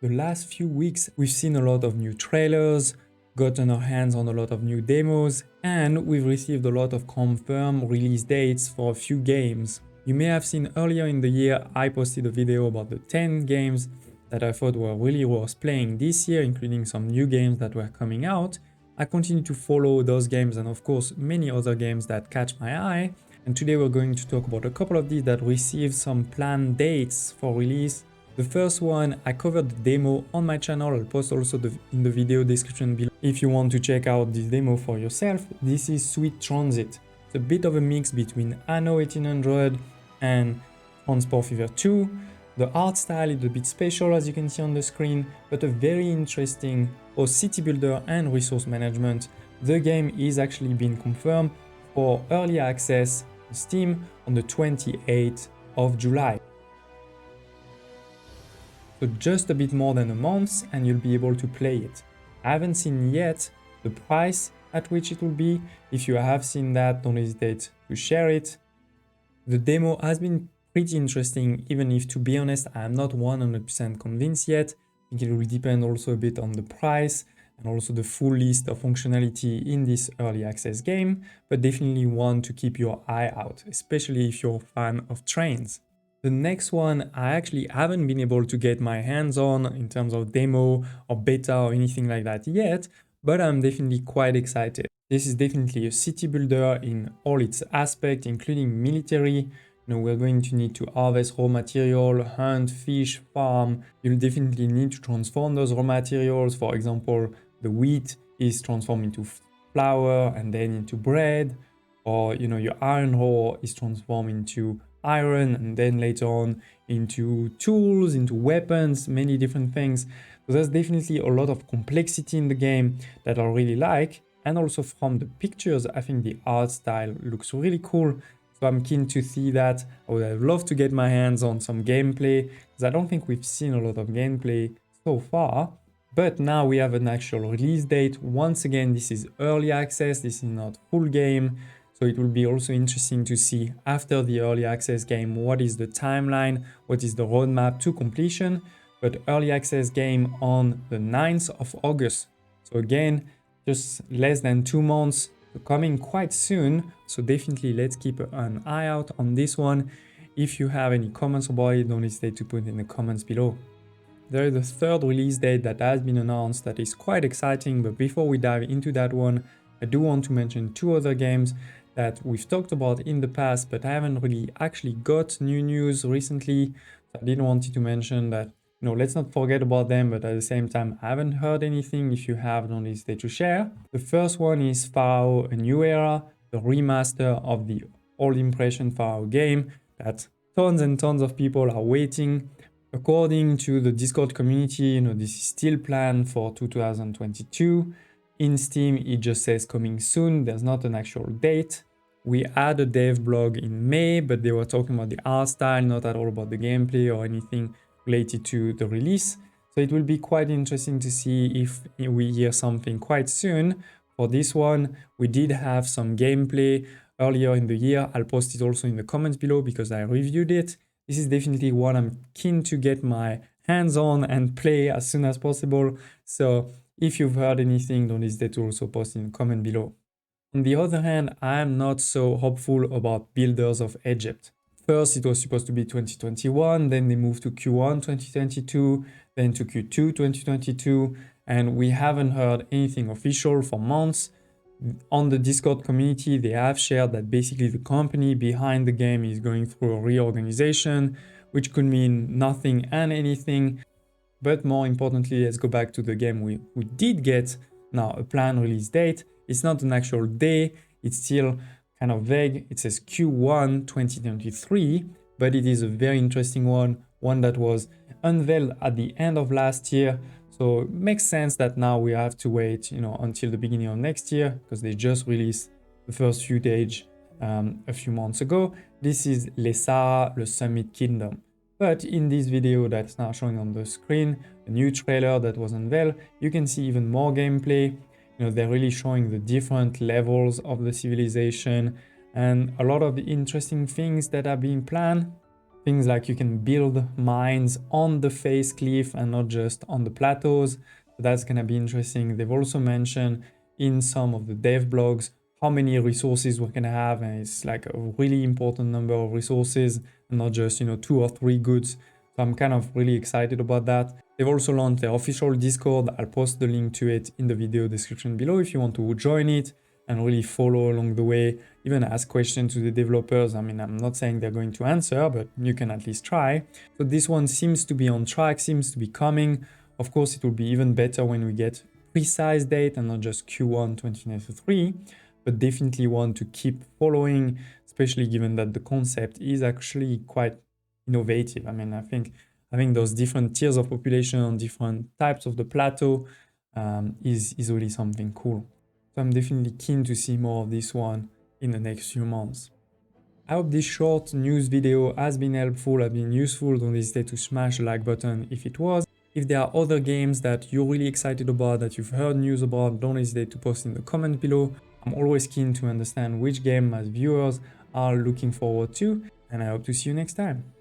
The last few weeks, we've seen a lot of new trailers, gotten our hands on a lot of new demos, and we've received a lot of confirmed release dates for a few games. You may have seen earlier in the year, I posted a video about the 10 games that I thought were really worth playing this year, including some new games that were coming out. I continue to follow those games and of course many other games that catch my eye. And today we're going to talk about a couple of these that received some planned dates for release. The first one, I covered the demo on my channel. I'll post also in the video description below if you want to check out this demo for yourself. This is Sweet Transit. It's a bit of a mix between Anno 1800 and Transport Fever 2. The art style is a bit special as you can see on the screen, but a very interesting both city builder and resource management. The game is actually being confirmed for early access on Steam on the 28th of July. So just a bit more than a month and you'll be able to play it. I haven't seen yet the price at which it will be. If you have seen that, don't hesitate to share it. The demo has been pretty interesting, even if, to be honest, I'm not 100% convinced yet. I think it will depend also a bit on the price and also the full list of functionality in this early access game, but definitely one to keep your eye out, especially if you're a fan of trains. The next one I actually haven't been able to get my hands on in terms of demo or beta or anything like that yet, but I'm definitely quite excited. This is definitely a city builder in all its aspects, including military. We're going to need to harvest raw material, hunt, fish, farm. You'll definitely need to transform those raw materials. For example, the wheat is transformed into flour and then into bread, or your iron ore is transformed into iron and then later on into tools, into weapons, many different things. So there's definitely a lot of complexity in the game that I really like. And also from the pictures, I think the art style looks really cool. So I'm keen to see that. I would have loved to get my hands on some gameplay because I don't think we've seen a lot of gameplay so far. But now we have an actual release date. Once again, this is early access. This is not full game. So it will be also interesting to see after the early access game, what is the timeline, what is the roadmap to completion. But early access game on the 9th of August. So again, just less than 2 months. Coming quite soon, so definitely let's keep an eye out on this one. If you have any comments about it, don't hesitate to put in the comments below. There is a third release date that has been announced that is quite exciting, but before we dive into that one, I do want to mention two other games that we've talked about in the past, but I haven't really actually got new news recently. So I didn't want to mention that. Let's not forget about them, but at the same time, I haven't heard anything. If you have, don't hesitate to share. The first one is Pharaoh, A New Era, the remaster of the old impression Pharaoh game that tons and tons of people are waiting. According to the Discord community, this is still planned for 2022. In Steam, it just says coming soon. There's not an actual date. We had a dev blog in May, but they were talking about the art style, not at all about the gameplay or anything related to the release. So it will be quite interesting to see if we hear something quite soon. For this one, we did have some gameplay earlier in the year. I'll post it also in the comments below because I reviewed it. This is definitely one I'm keen to get my hands on and play as soon as possible. So if you've heard anything, don't hesitate to also post in the comment below. On the other hand, I am not so hopeful about Builders of Egypt. First, it was supposed to be 2021, then they moved to Q1 2022, then to Q2 2022, and we haven't heard anything official for months. On the Discord community, they have shared that basically the company behind the game is going through a reorganization, which could mean nothing and anything. But more importantly, let's go back to the game we did get now a planned release date. It's not an actual day, it's still kind of vague. It says Q1 2023, but it is a very interesting one that was unveiled at the end of last year. So it makes sense that now we have to wait, until the beginning of next year because they just released the first footage a few months ago. This is Laysara, the Summit Kingdom. But in this video that's now showing on the screen, a new trailer that was unveiled, you can see even more gameplay. They're really showing the different levels of the civilization and a lot of the interesting things that are being planned. Things like you can build mines on the face cliff and not just on the plateaus. So that's gonna be interesting. They've also mentioned in some of the dev blogs how many resources we're gonna have, and it's like a really important number of resources and not just 2 or 3 goods. So I'm kind of really excited about that. They've also launched their official Discord. I'll post the link to it in the video description below if you want to join it and really follow along the way, even ask questions to the developers. I mean, I'm not saying they're going to answer, but you can at least try. So this one seems to be on track, seems to be coming. Of course, it will be even better when we get precise date and not just Q1 2023, but definitely want to keep following, especially given that the concept is actually quite innovative. I mean, I think having those different tiers of population on different types of the plateau is really something cool. So I'm definitely keen to see more of this one in the next few months. I hope this short news video has been helpful, has been useful. Don't hesitate to smash the like button if it was. If there are other games that you're really excited about, that you've heard news about, don't hesitate to post in the comment below. I'm always keen to understand which game my viewers are looking forward to, and I hope to see you next time.